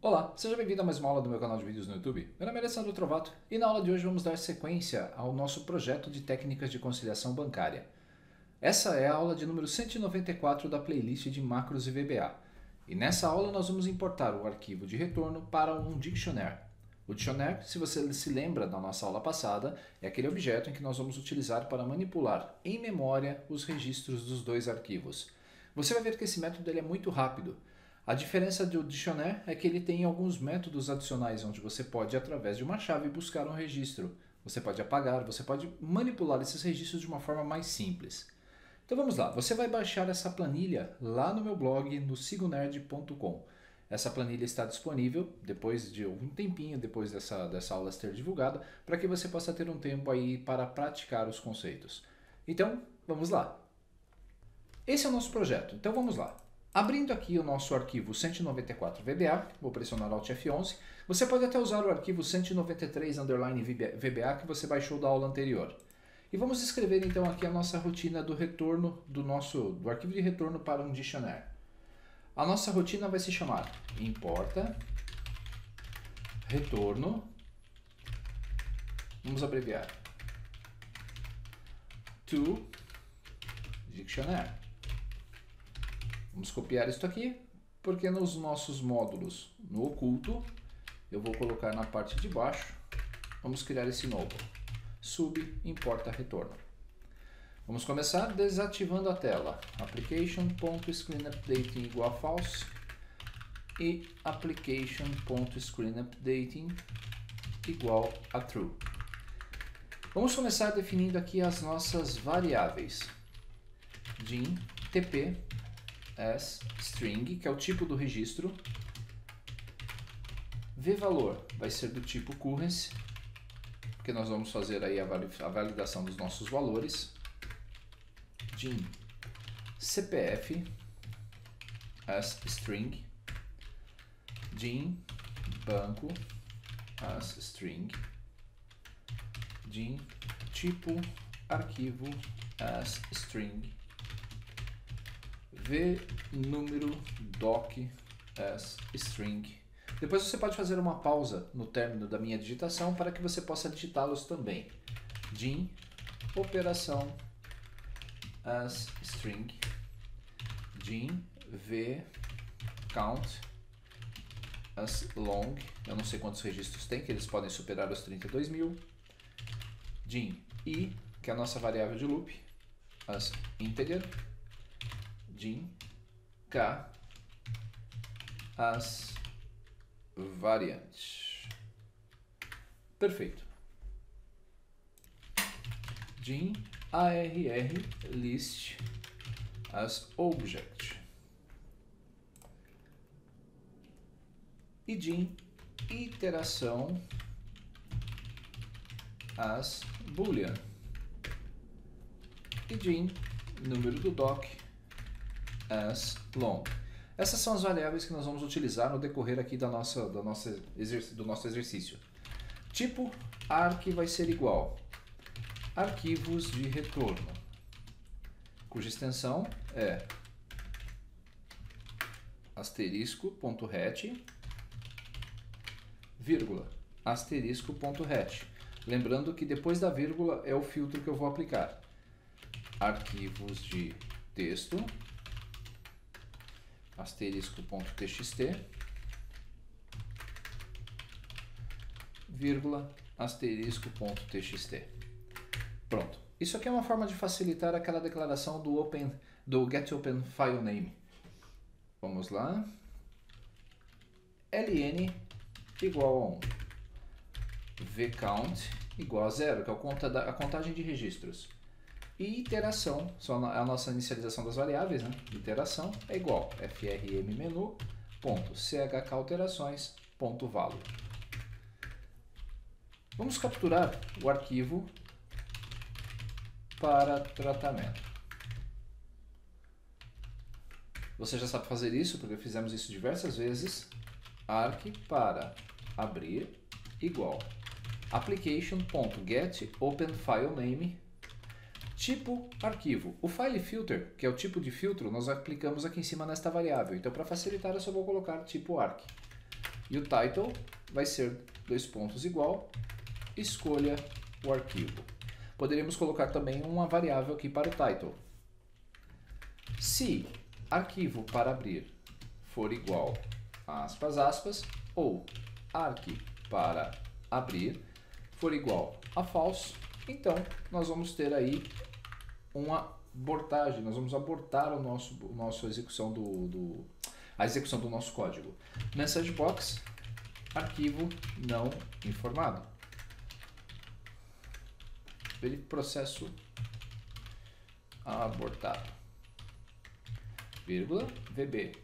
Olá, seja bem-vindo a mais uma aula do meu canal de vídeos no YouTube. Meu nome é Alessandro Trovato e na aula de hoje vamos dar sequência ao nosso projeto de técnicas de conciliação bancária. Essa é a aula de número 194 da playlist de macros e VBA. E nessa aula nós vamos importar o arquivo de retorno para um dictionary. O dictionary, se você se lembra da nossa aula passada, é aquele objeto em que nós vamos utilizar para manipular em memória os registros dos dois arquivos. Você vai ver que esse método ele é muito rápido. A diferença do dictionary é que ele tem alguns métodos adicionais onde você pode, através de uma chave, buscar um registro. Você pode apagar, você pode manipular esses registros de uma forma mais simples. Então vamos lá, você vai baixar essa planilha lá no meu blog, no sigonerd.com. Essa planilha está disponível depois de um tempinho, depois dessa aula ser divulgada, para que você possa ter um tempo aí para praticar os conceitos. Então, vamos lá. Esse é o nosso projeto, então vamos lá. Abrindo aqui o nosso arquivo 194 VBA, vou pressionar Alt F11, você pode até usar o arquivo 193_VBA que você baixou da aula anterior. E vamos escrever então aqui a nossa rotina do retorno do arquivo de retorno para um dictionary. A nossa rotina vai se chamar importa retorno, vamos abreviar, to dictionary. Vamos copiar isso aqui, porque nos nossos módulos no oculto, eu vou colocar na parte de baixo, vamos criar esse novo, sub importa retorno. Vamos começar desativando a tela, application.screenUpdating igual a false e application.screenUpdating igual a true. Vamos começar definindo aqui as nossas variáveis, din tp as string, que é o tipo do registro. vValor vai ser do tipo currency, porque nós vamos fazer aí a validação dos nossos valores. din CPF as string. din banco as string. din tipo arquivo as string. vNúmero doc as string. Depois você pode fazer uma pausa no término da minha digitação para que você possa digitá-los também. din operação as string. din vCount as long. Eu não sei quantos registros tem, que eles podem superar os 32.000. din i, que é a nossa variável de loop, as integer. din k as variantes. Perfeito. din arr list as object. E din iteração as boolean. E din número do doc as long. Essas são as variáveis que nós vamos utilizar no decorrer aqui do nosso exercício. Tipo arc vai ser igual arquivos de retorno, cuja extensão é asterisco.hat, vírgula, asterisco.hat. Lembrando que depois da vírgula é o filtro que eu vou aplicar. Arquivos de texto, asterisco.txt, vírgula, asterisco.txt. Pronto. Isso aqui é uma forma de facilitar aquela declaração do getOpenFileName. Vamos lá. ln igual a 1. vCount igual a 0, que é a contagem de registros. E iteração, só a nossa inicialização das variáveis, né? Iteração é igual frmmenu.chkalterações.value. Vamos capturar o arquivo para tratamento. Você já sabe fazer isso, porque fizemos isso diversas vezes. Arc para abrir igual application.getOpenFileName, tipo arquivo. O FileFilter, que é o tipo de filtro, nós aplicamos aqui em cima nesta variável. Então, para facilitar, eu só vou colocar tipo arc. E o title vai ser igual, escolha o arquivo. Poderíamos colocar também uma variável aqui para o title. Se arquivo para abrir for igual, aspas, aspas, ou arc para abrir for igual a false, então nós vamos ter aí uma abortagem, nós vamos abortar a execução a execução do nosso código. Message box, arquivo não informado. Processo abortado. Vírgula, VB,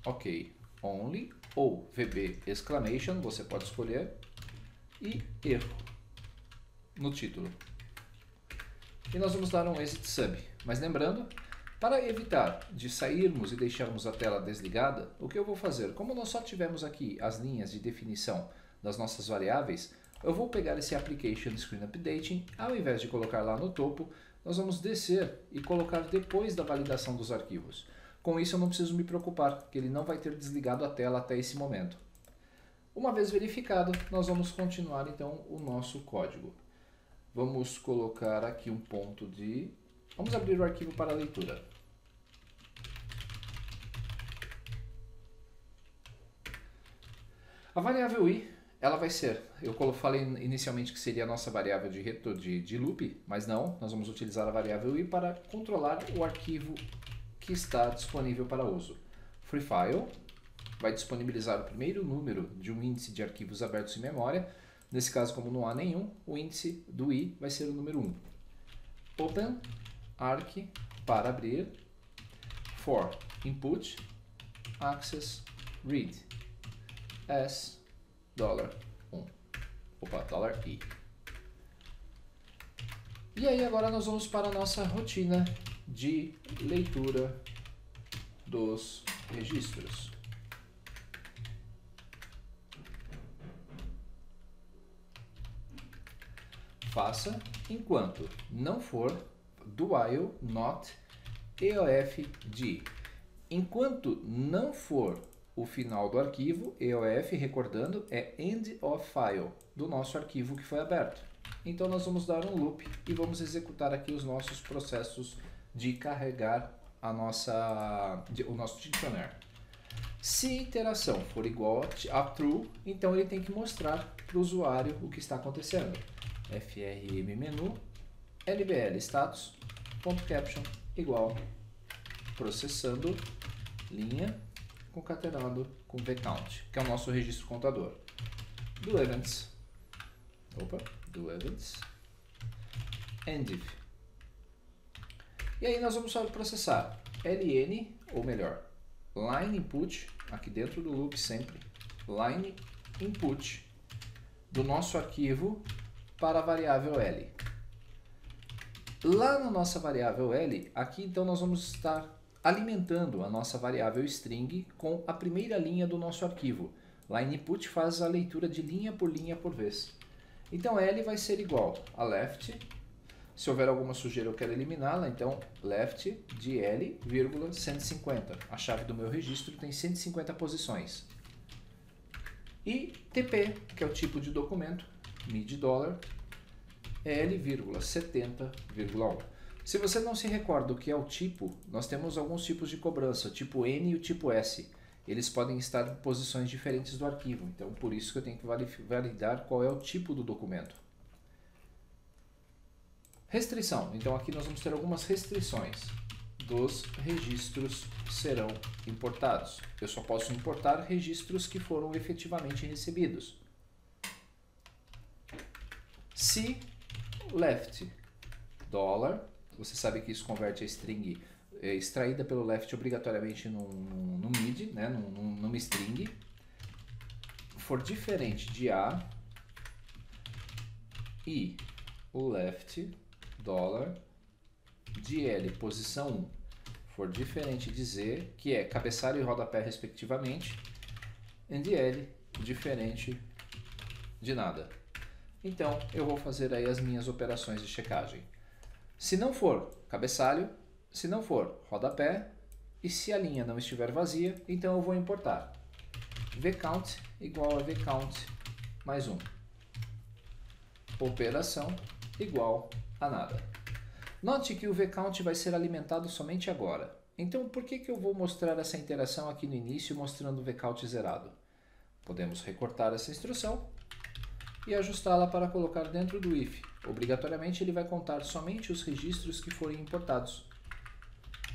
ok, only, ou VB exclamation, você pode escolher, e erro no título. E nós vamos dar um exit sub. Mas lembrando, para evitar de sairmos e deixarmos a tela desligada, o que eu vou fazer? Como nós só tivemos aqui as linhas de definição das nossas variáveis, eu vou pegar esse Application Screen Updating, ao invés de colocar lá no topo, nós vamos descer e colocar depois da validação dos arquivos. Com isso eu não preciso me preocupar, que ele não vai ter desligado a tela até esse momento. Uma vez verificado, nós vamos continuar então o nosso código. Vamos colocar aqui um ponto de... Vamos abrir o arquivo para leitura. A variável i, ela vai ser, eu falei inicialmente que seria a nossa variável de loop, mas não, nós vamos utilizar a variável i para controlar o arquivo que está disponível para uso. FreeFile vai disponibilizar o primeiro número de um índice de arquivos abertos em memória. Nesse caso, como não há nenhum, o índice do i vai ser o número 1. Open arc para abrir, for input access read as $1. Opa, $i. E aí agora nós vamos para a nossa rotina de leitura dos registros. Faça enquanto não for do while not EOF de. Enquanto não for o final do arquivo, EOF, recordando, é end of file do nosso arquivo que foi aberto. Então nós vamos dar um loop e vamos executar aqui os nossos processos de carregar o nosso dicionário. Se a interação for igual a true, então ele tem que mostrar para o usuário o que está acontecendo. frm menu lbl status .caption igual processando linha concatenado com vcount, que é o nosso registro contador. Do events endif. E aí nós vamos só processar ln, ou melhor, line input, aqui dentro do loop sempre, line input do nosso arquivo para a variável L. Lá na nossa variável L, aqui então nós vamos estar alimentando a nossa variável string com a primeira linha do nosso arquivo. Line input faz a leitura de linha por vez. Então L vai ser igual a left, se houver alguma sujeira eu quero eliminá-la, então left de L, 150. A chave do meu registro tem 150 posições. E TP, que é o tipo de documento, mid $, L,70,1. Se você não se recorda o que é o tipo, nós temos alguns tipos de cobrança, o tipo N e o tipo S. Eles podem estar em posições diferentes do arquivo, então por isso que eu tenho que validar qual é o tipo do documento. Restrição. Então aqui nós vamos ter algumas restrições dos registros que serão importados. Eu só posso importar registros que foram efetivamente recebidos. Se left $, você sabe que isso converte a string extraída pelo left obrigatoriamente no mid, né, numa string, for diferente de A e o left $, de L, posição 1, for diferente de Z, que é cabeçalho e rodapé respectivamente, e de L, diferente de nada. então eu vou fazer aí as minhas operações de checagem. Se não for cabeçalho, se não for rodapé, e se a linha não estiver vazia, então eu vou importar vcount igual a vcount mais 1. Operação igual a nada. Note que o vcount vai ser alimentado somente agora. Então por que eu vou mostrar essa interação aqui no início mostrando o vcount zerado? Podemos recortar essa instrução e ajustá-la para colocar dentro do if. Obrigatoriamente ele vai contar somente os registros que forem importados.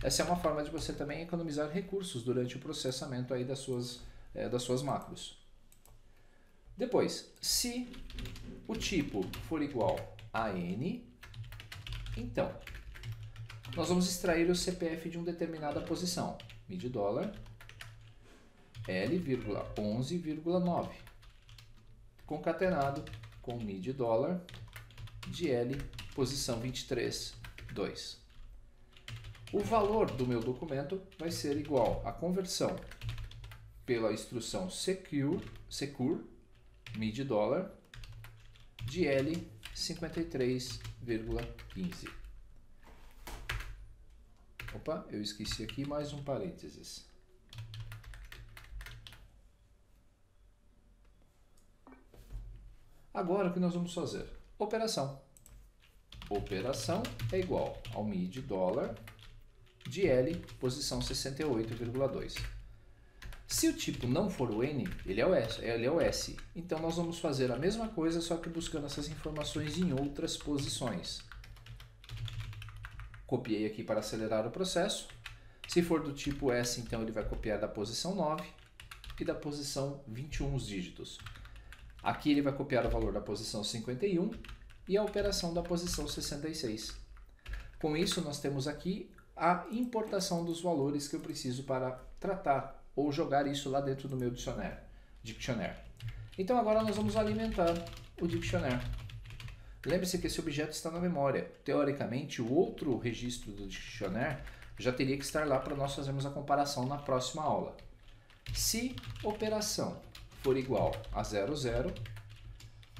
Essa é uma forma de você também economizar recursos durante o processamento aí das suas macros. Depois, se o tipo for igual a n, então nós vamos extrair o CPF de uma determinada posição. Mid dólar L,11,9 concatenado com mid dólar de L posição 23,2. O valor do meu documento vai ser igual à conversão pela instrução secure mid dólar de L 53,15. Opa, eu esqueci aqui mais um parênteses. Agora o que nós vamos fazer? Operação. Operação é igual ao mid dólar de L posição 68,2. Se o tipo não for o N, ele é o S. Então nós vamos fazer a mesma coisa, só que buscando essas informações em outras posições. Copiei aqui para acelerar o processo. Se for do tipo S, então ele vai copiar da posição 9 e da posição 21 os dígitos. Aqui ele vai copiar o valor da posição 51 e a operação da posição 66. Com isso, nós temos aqui a importação dos valores que eu preciso para tratar ou jogar isso lá dentro do meu dictionary. Então agora nós vamos alimentar o dictionary. Lembre-se que esse objeto está na memória. Teoricamente, o outro registro do dictionary já teria que estar lá para nós fazermos a comparação na próxima aula. Se operação for igual a 00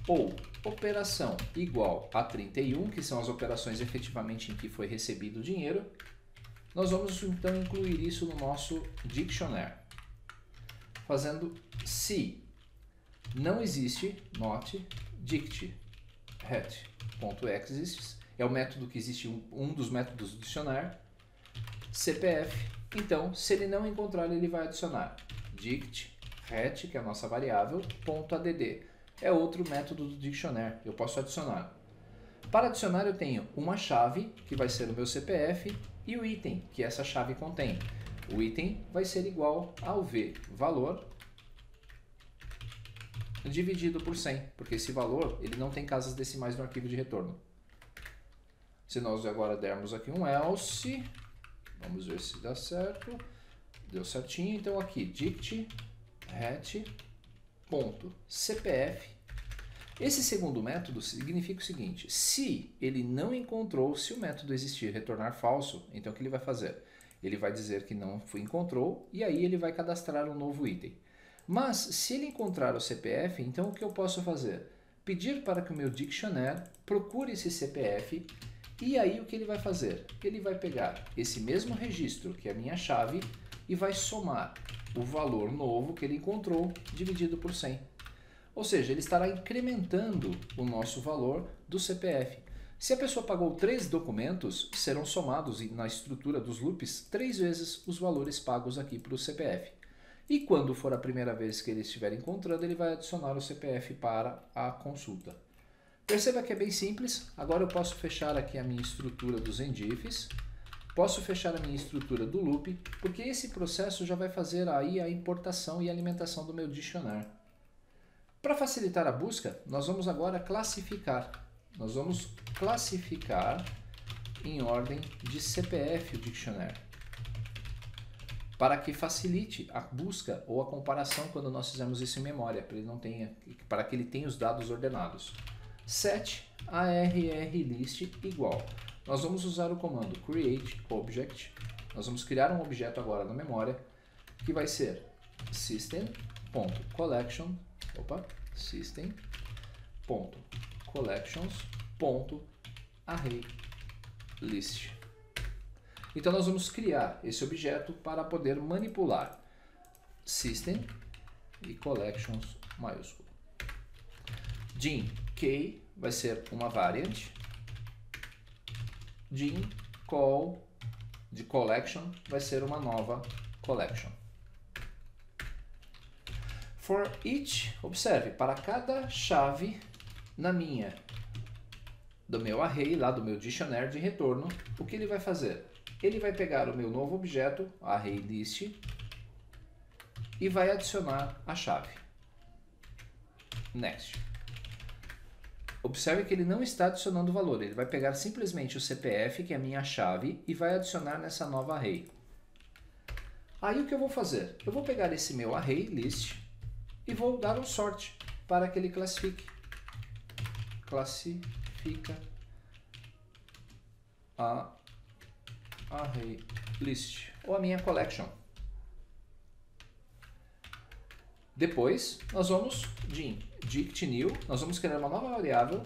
ou operação igual a 31, que são as operações efetivamente em que foi recebido o dinheiro, nós vamos então incluir isso no nosso dictionary. Fazendo se não existe not dict hat.exists, é o método que existe, um dos métodos do dicionário, CPF. Então, se ele não encontrar, ele vai adicionar dict hat, que é a nossa variável, .add. É outro método do dictionary, eu posso adicionar. Para adicionar, eu tenho uma chave, que vai ser o meu CPF, e o item que essa chave contém. O item vai ser igual ao V, valor, dividido por 100, porque esse valor ele não tem casas decimais no arquivo de retorno. Se nós agora dermos aqui um else, vamos ver se dá certo, deu certinho, então aqui dict hat.cpf. Esse segundo método significa o seguinte: se ele não encontrou, se o método existir retornar falso, então o que ele vai fazer? Ele vai dizer que não encontrou e aí ele vai cadastrar um novo item. Mas se ele encontrar o CPF, então o que eu posso fazer? Pedir para que o meu dictionary procure esse CPF e aí o que ele vai fazer? Ele vai pegar esse mesmo registro, que é a minha chave, e vai somar o valor novo que ele encontrou dividido por 100. Ou seja, ele estará incrementando o nosso valor do CPF. Se a pessoa pagou 3 documentos, serão somados na estrutura dos loops 3 vezes os valores pagos aqui para o CPF. E quando for a primeira vez que ele estiver encontrando, ele vai adicionar o CPF para a consulta. Perceba que é bem simples. Agora eu posso fechar aqui a minha estrutura dos endifs. Posso fechar a minha estrutura do loop, porque esse processo já vai fazer aí a importação e alimentação do meu dicionário. Para facilitar a busca, nós vamos agora classificar. Nós vamos classificar em ordem de CPF o dictionary, para que facilite a busca ou a comparação quando nós fizermos isso em memória, para que ele tenha os dados ordenados. Set arrlist igual. Nós vamos usar o comando create object. Nós vamos criar um objeto agora na memória, que vai ser system.collection collections.ArrayList. Então nós vamos criar esse objeto para poder manipular system e collections maiúsculo. Din K vai ser uma variant. Din call de collection vai ser uma nova collection. For each, observe, para cada chave do meu array, lá do meu dictionary de retorno, o que ele vai fazer? Ele vai pegar o meu novo objeto, ArrayList, e vai adicionar a chave. Next. Observe que ele não está adicionando valor, ele vai pegar simplesmente o CPF, que é a minha chave, e vai adicionar nessa nova array. Aí o que eu vou fazer? Eu vou pegar esse meu ArrayList e vou dar um sort para que ele classifica a ArrayList ou a minha collection. Depois nós vamos dict_new, nós vamos criar uma nova variável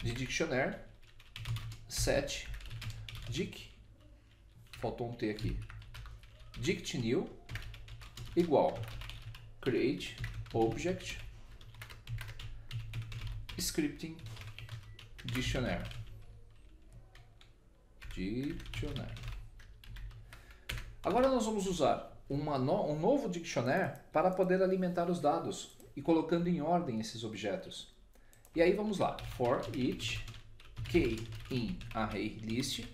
de dictionary set dict, faltou um T aqui, dict_new igual create object scripting dictionary. Agora nós vamos usar um novo dictionary para poder alimentar os dados e colocando em ordem esses objetos. E aí vamos lá, for each k in ArrayList,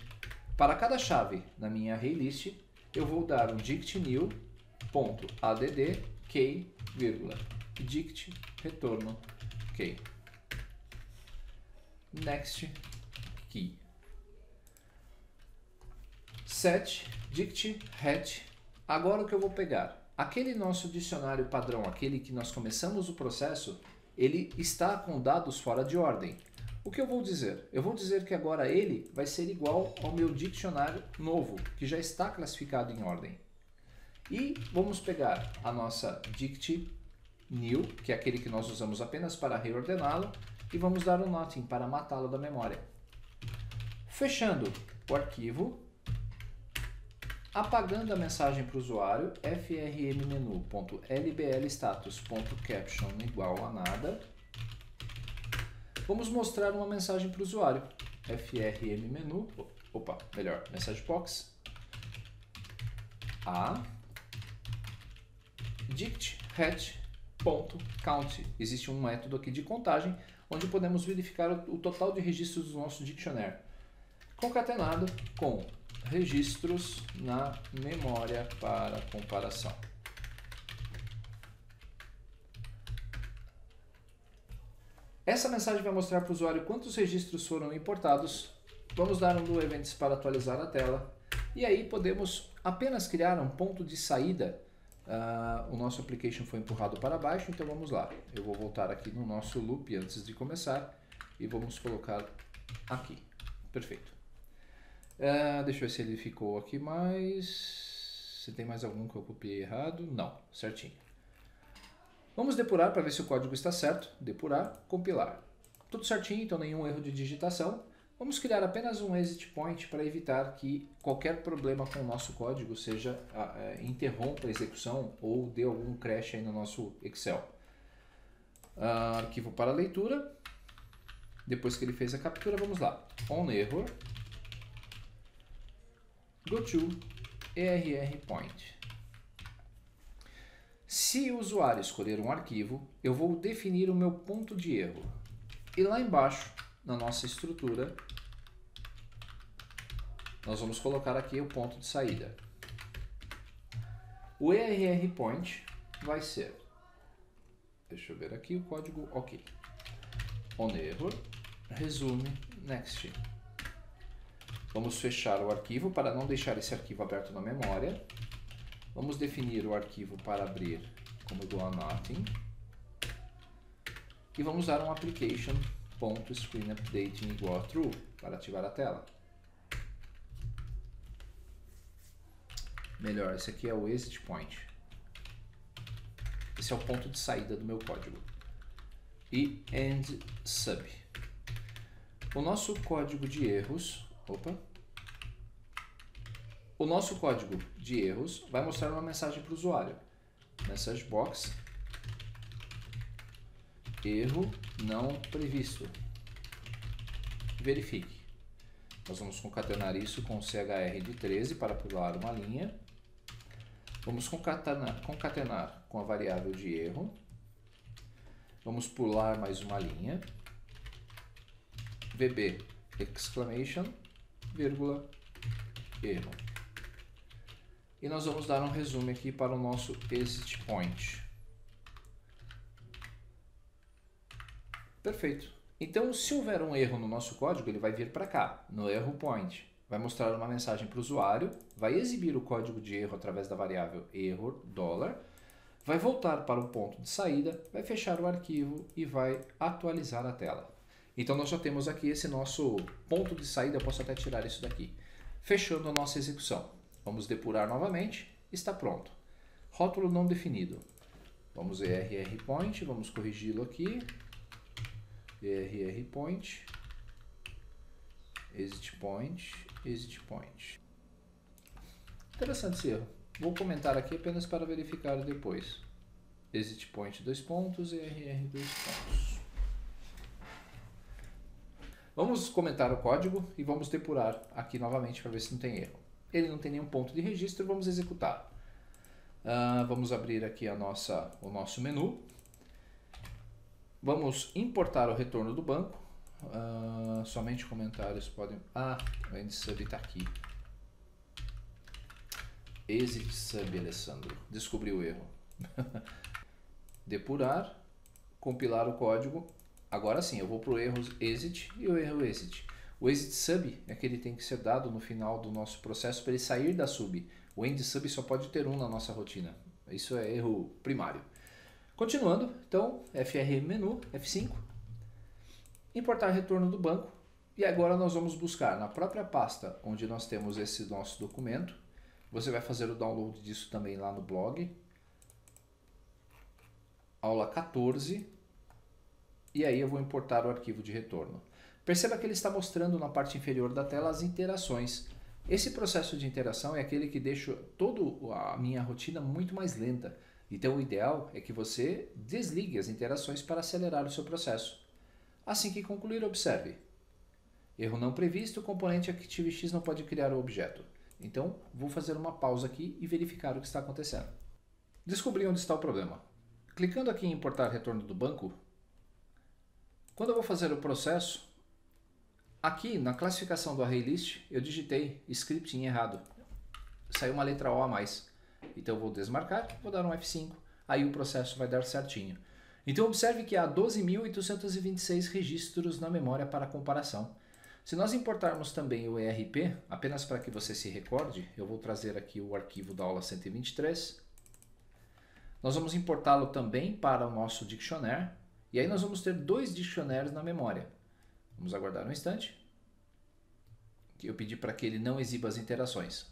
para cada chave na minha ArrayList, eu vou dar um dict_new.add k, dict retorno k. Next key. Set dict hat. Agora o que eu vou pegar? Aquele nosso dicionário padrão, aquele que nós começamos o processo, ele está com dados fora de ordem. O que eu vou dizer? Eu vou dizer que agora ele vai ser igual ao meu dicionário novo, que já está classificado em ordem. E vamos pegar a nossa dict_new, que é aquele que nós usamos apenas para reordená-lo, e vamos dar um nothing para matá-lo da memória. Fechando o arquivo, apagando a mensagem para o usuário, frmmenu.lblstatus.caption igual a nada. Vamos mostrar uma mensagem para o usuário, frmmenu, message box, a dict_hat.count. Existe um método aqui de contagem, onde podemos verificar o total de registros do nosso dictionary, concatenado com registros na memória para comparação. Essa mensagem vai mostrar para o usuário quantos registros foram importados. Vamos dar um do events para atualizar a tela. E aí podemos apenas criar um ponto de saída. O nosso application foi empurrado para baixo, então vamos lá. Eu vou voltar aqui no nosso loop antes de começar e vamos colocar aqui. Perfeito. Deixa eu ver se ele ficou aqui mais. Se tem mais algum que eu copiei errado. Não, certinho. Vamos depurar para ver se o código está certo. Depurar, compilar. Tudo certinho, então nenhum erro de digitação. Vamos criar apenas um exit point para evitar que qualquer problema com o nosso código seja interrompa a execução ou dê algum crash aí no nosso Excel. Arquivo para leitura. Depois que ele fez a captura, vamos lá. On error. Go to ERR point. Se o usuário escolher um arquivo, eu vou definir o meu ponto de erro. E lá embaixo, na nossa estrutura, nós vamos colocar aqui o ponto de saída. O ERR point vai ser, deixa eu ver aqui o código, ok. On error, resume, next. Vamos fechar o arquivo para não deixar esse arquivo aberto na memória. Vamos definir o arquivo para abrir como igual a nothing. E vamos dar um application.screenUpdating igual a true para ativar a tela. Melhor, esse aqui é o exit point. Esse é o ponto de saída do meu código. e end sub. O nosso código de erros, o nosso código de erros vai mostrar uma mensagem para o usuário. Message box, erro não previsto. Verifique. Nós vamos concatenar isso com o CHR de 13 para pular uma linha. Vamos concatenar com a variável de erro. Vamos pular mais uma linha. VB exclamation, vírgula, erro. E nós vamos dar um resumo aqui para o nosso exit point. Perfeito. Então, se houver um erro no nosso código, ele vai vir para cá, no erro point. Vai mostrar uma mensagem para o usuário, vai exibir o código de erro através da variável error, $, vai voltar para o ponto de saída, vai fechar o arquivo e vai atualizar a tela. Então, nós já temos aqui esse nosso ponto de saída, eu posso até tirar isso daqui. Fechando a nossa execução. Vamos depurar novamente, está pronto. Rótulo não definido. Vamos err point, vamos corrigi-lo aqui. err point, exit point, exit point. Interessante esse erro. Vou comentar aqui apenas para verificar depois. Exit point 2 pontos, err 2 pontos. Vamos comentar o código e vamos depurar aqui novamente para ver se não tem erro. Ele não tem nenhum ponto de registro, vamos executar. Vamos abrir aqui o nosso menu. Vamos importar o retorno do banco. Somente comentários podem... o end sub está aqui. Exit sub, Alessandro. Descobri o erro. Depurar, compilar o código. Agora sim, eu vou para o erro exit e o erro exit. O exit sub é que ele tem que ser dado no final do nosso processo para ele sair da sub. O end sub só pode ter um na nossa rotina. Isso é erro primário. Continuando, então, FR menu, F5, importar retorno do banco, e agora nós vamos buscar na própria pasta onde nós temos esse nosso documento. Você vai fazer o download disso também lá no blog. Aula 14, e aí eu vou importar o arquivo de retorno. Perceba que ele está mostrando na parte inferior da tela as interações. Esse processo de interação é aquele que deixa toda a minha rotina muito mais lenta. Então o ideal é que você desligue as interações para acelerar o seu processo. Assim que concluir, observe. Erro não previsto, o componente ActiveX não pode criar o objeto. Então vou fazer uma pausa aqui e verificar o que está acontecendo. Descobri onde está o problema. Clicando aqui em importar retorno do banco, quando eu vou fazer o processo, aqui na classificação do ArrayList eu digitei scripting errado. Saiu uma letra O a mais. Então eu vou desmarcar, vou dar um F5, aí o processo vai dar certinho. Então observe que há 12.826 registros na memória para comparação. Se nós importarmos também o ERP, apenas para que você se recorde, eu vou trazer aqui o arquivo da aula 123. Nós vamos importá-lo também para o nosso dictionary, e aí nós vamos ter dois dicionários na memória. Vamos aguardar um instante, que eu pedi para que ele não exiba as interações.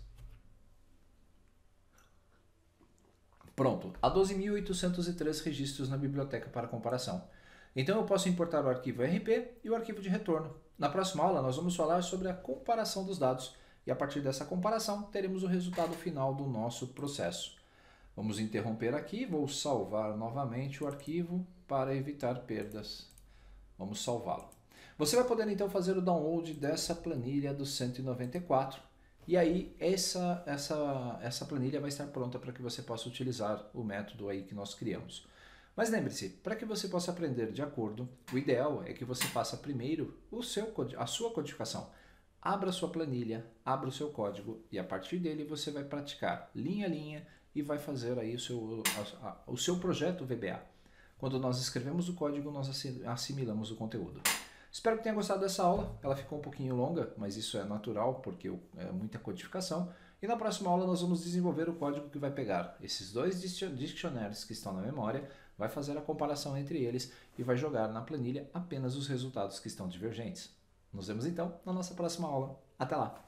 Pronto, há 12.803 registros na biblioteca para comparação. Então eu posso importar o arquivo RP e o arquivo de retorno. Na próxima aula nós vamos falar sobre a comparação dos dados e a partir dessa comparação teremos o resultado final do nosso processo. Vamos interromper aqui, vou salvar novamente o arquivo para evitar perdas. Vamos salvá-lo. Você vai poder então fazer o download dessa planilha do 194. E aí essa planilha vai estar pronta para que você possa utilizar o método aí que nós criamos. Mas lembre-se, para que você possa aprender de acordo, o ideal é que você faça primeiro a sua codificação. Abra a sua planilha, abra o seu código e a partir dele você vai praticar linha a linha e vai fazer aí o seu projeto VBA. Quando nós escrevemos o código, nós assimilamos o conteúdo. Espero que tenha gostado dessa aula, ela ficou um pouquinho longa, mas isso é natural porque é muita codificação. E na próxima aula nós vamos desenvolver o código que vai pegar esses dois dictionaries que estão na memória, vai fazer a comparação entre eles e vai jogar na planilha apenas os resultados que estão divergentes. Nos vemos então na nossa próxima aula. Até lá!